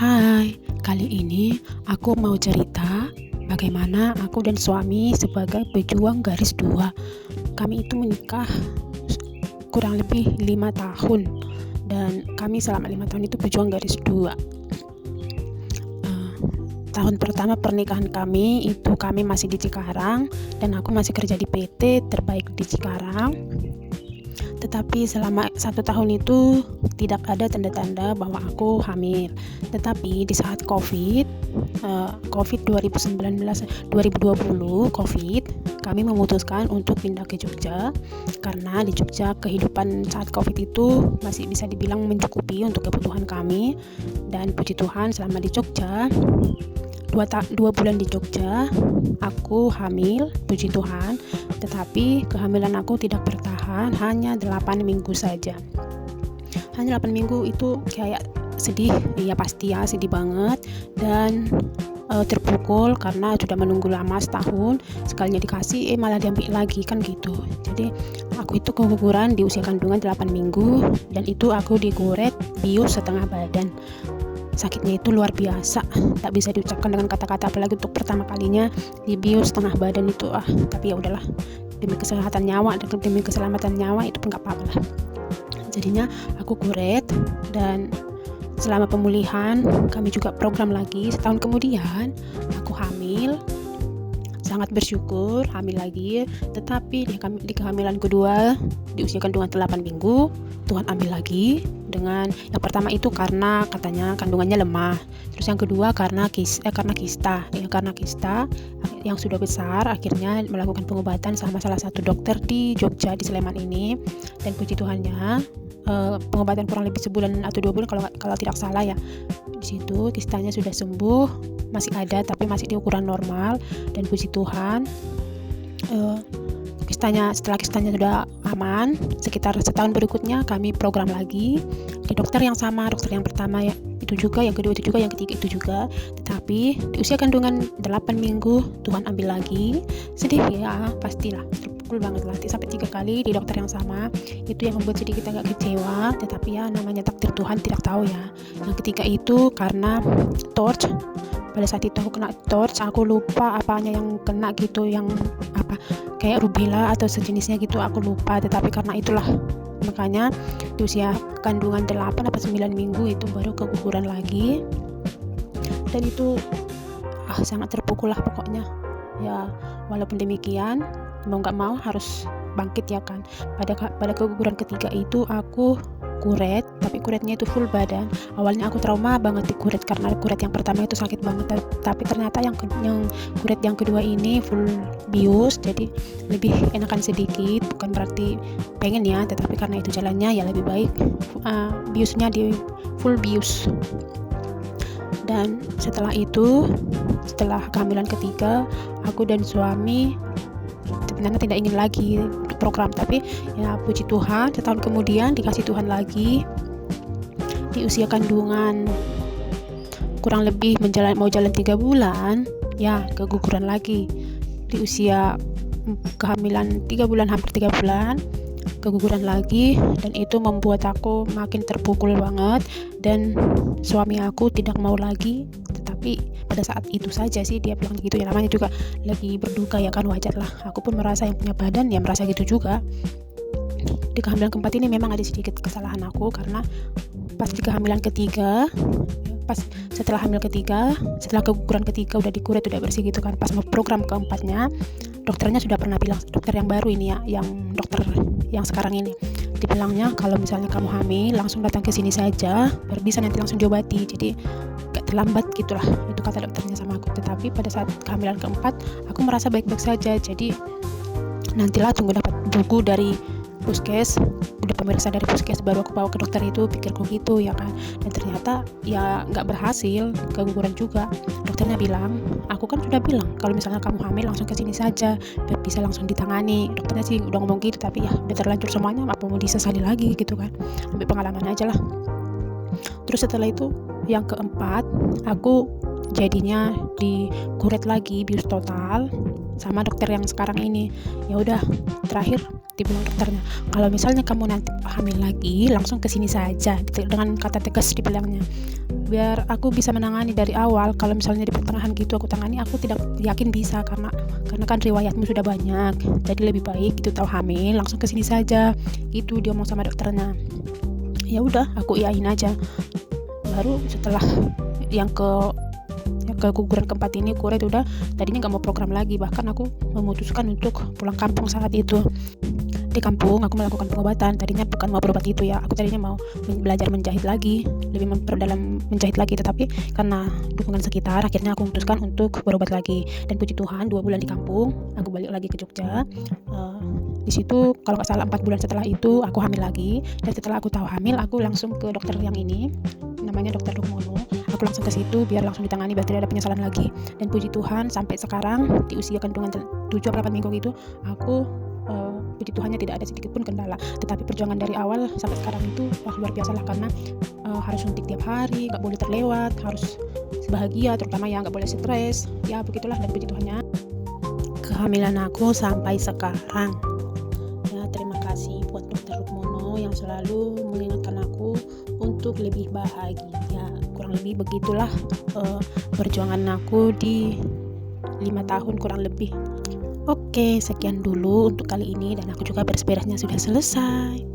Hai, kali ini aku mau cerita bagaimana aku dan suami sebagai pejuang garis dua. Kami itu menikah kurang lebih 5 tahun dan kami selama 5 tahun itu pejuang garis dua. Tahun pertama pernikahan kami itu kami masih di Cikarang dan aku masih kerja di PT terbaik di Cikarang. Tetapi selama 1 tahun itu tidak ada tanda-tanda bahwa aku hamil. Tetapi di saat COVID 2020 COVID, kami memutuskan untuk pindah ke Jogja karena di Jogja kehidupan saat COVID itu masih bisa dibilang mencukupi untuk kebutuhan kami. Dan puji Tuhan selama di Jogja 2 bulan di Jogja aku hamil, puji Tuhan. Tetapi kehamilan aku tidak bertahan, hanya 8 minggu saja. Hanya 8 minggu itu kayak sedih, ya pasti ya sedih banget. Dan terpukul karena sudah menunggu lama setahun, sekalinya dikasih malah diambil lagi kan gitu. Jadi aku itu keguguran di usia kandungan 8 minggu dan itu aku diguret bius setengah badan. Sakitnya itu luar biasa, tak bisa diucapkan dengan kata-kata, apalagi untuk pertama kalinya di bius setengah badan itu. Tapi ya udahlah, demi kesehatan nyawa, demi keselamatan nyawa itu pun gak apa-apa lah. Jadinya aku guret dan selama pemulihan kami juga program lagi. Setahun kemudian aku hamil, sangat bersyukur hamil lagi. Tetapi di kehamilan kedua di usia kandungan 8 minggu Tuhan ambil lagi. Dengan yang pertama itu karena katanya kandungannya lemah, terus yang kedua karena kista yang sudah besar. Akhirnya melakukan pengobatan sama salah satu dokter di Jogja, di Sleman ini, dan puji Tuhannya pengobatan kurang lebih sebulan atau 2 bulan kalau tidak salah ya. Di situ kistanya sudah sembuh, masih ada tapi masih di ukuran normal, dan puji Tuhan setelah kistanya sudah aman, sekitar setahun berikutnya kami program lagi di dokter yang sama, dokter yang pertama ya itu juga, yang kedua itu juga, yang ketiga itu juga. Tetapi di usia kandungan 8 minggu Tuhan ambil lagi. Sedih ya, pastilah terpukul banget lah, sampai 3 kali di dokter yang sama. Itu yang membuat sedikit agak kecewa, tetapi ya namanya takdir Tuhan, tidak tahu ya. Yang ketiga itu karena torch. Pada saat itu aku kena torch, aku lupa apanya yang kena gitu, yang apa kayak rubella atau sejenisnya gitu, aku lupa. Tetapi karena itulah makanya di usia kandungan 8 atau 9 minggu itu baru keguguran lagi. Dan itu sangat terpukul lah pokoknya ya. Walaupun demikian mau gak mau harus bangkit ya kan. Pada keguguran ketiga itu aku kuret, tapi kuretnya itu full badan. Awalnya aku trauma banget di kuret karena kuret yang pertama itu sakit banget, tapi ternyata yang kuret yang kedua ini full bius, jadi lebih enakan sedikit. Bukan berarti pengen ya, tetapi karena itu jalannya ya lebih baik biusnya di full bius. Dan setelah kehamilan ketiga, aku dan suami sebenarnya tidak ingin lagi untuk program, tapi ya puji Tuhan setahun kemudian dikasih Tuhan lagi di usia kandungan kurang lebih mau jalan 3 bulan ya keguguran lagi. Di usia kehamilan 3 bulan, hampir 3 bulan keguguran lagi, dan itu membuat aku makin terpukul banget. Dan suami aku tidak mau lagi, tetapi pada saat itu saja sih dia bilang gitu ya, namanya juga lagi berduka ya kan, wajar lah. Aku pun merasa, yang punya badan ya merasa gitu juga. Di kehamilan keempat ini memang ada sedikit kesalahan aku, karena pas di kehamilan ketiga, setelah keguguran ketiga udah dikuret, udah bersih gitu kan, pas mau program keempatnya dokternya sudah pernah bilang, dokter yang baru ini ya, yang dokter yang sekarang ini, dibilangnya kalau misalnya kamu hamil langsung datang ke sini saja biar bisa nanti langsung diobati, jadi gak terlambat gitulah, itu kata dokternya sama aku. Tetapi pada saat kehamilan keempat aku merasa baik-baik saja, jadi nantilah tunggu dapat buku dari puskes, udah pemeriksa dari puskes baru aku bawa ke dokter, itu pikirku gitu ya kan. Dan ternyata ya nggak berhasil, keguguran juga. Dokternya bilang, aku kan sudah bilang kalau misalnya kamu hamil langsung ke sini saja biar bisa langsung ditangani. Dokternya sih udah ngomong gitu, tapi ya udah terlanjur semuanya, apa mau disesali lagi gitu kan, ambil pengalaman aja lah. Terus setelah itu yang keempat aku jadinya dikuret lagi bius total sama dokter yang sekarang ini. Ya udah, terakhir dibilang dokternya, kalau misalnya kamu nanti hamil lagi langsung ke sini saja gitu, dengan kata tegas dibilangnya, biar aku bisa menangani dari awal. Kalau misalnya di pertengahan gitu aku tangani, aku tidak yakin bisa, karena kan riwayatmu sudah banyak, jadi lebih baik gitu tahu hamil langsung ke sini saja gitu dia ngomong sama dokternya. Ya udah, aku iyain aja. Baru setelah yang keguguran keempat ini, Kura itu udah tadinya nggak mau program lagi, bahkan aku memutuskan untuk pulang kampung saat itu. Di kampung aku melakukan pengobatan, tadinya bukan mau berobat itu ya, aku tadinya mau belajar menjahit lagi, lebih memperdalam menjahit lagi, tetapi karena dukungan sekitar akhirnya aku memutuskan untuk berobat lagi. Dan puji Tuhan 2 bulan di kampung aku balik lagi ke Jogja. Di situ kalau nggak salah 4 bulan setelah itu aku hamil lagi, dan setelah aku tahu hamil aku langsung ke dokter yang ini, namanya Dokter Rukmono. Aku langsung ke situ biar langsung ditangani, biar tidak ada penyesalan lagi. Dan puji Tuhan sampai sekarang di usia kandungan 7-8 minggu gitu, aku puji Tuhannya tidak ada sedikit pun kendala. Tetapi perjuangan dari awal sampai sekarang itu luar biasa lah, karena harus suntik tiap hari, nggak boleh terlewat, harus bahagia terutama ya, nggak boleh stres ya, begitulah. Dan puji Tuhannya kehamilan aku sampai sekarang ya. Terima kasih buat Dokter Rukmono yang selalu mengingatkan aku untuk lebih bahagia. Kurang lebih begitulah perjuangan aku di 5 tahun kurang lebih. Oke, sekian dulu untuk kali ini, dan aku juga beres-beresnya sudah selesai.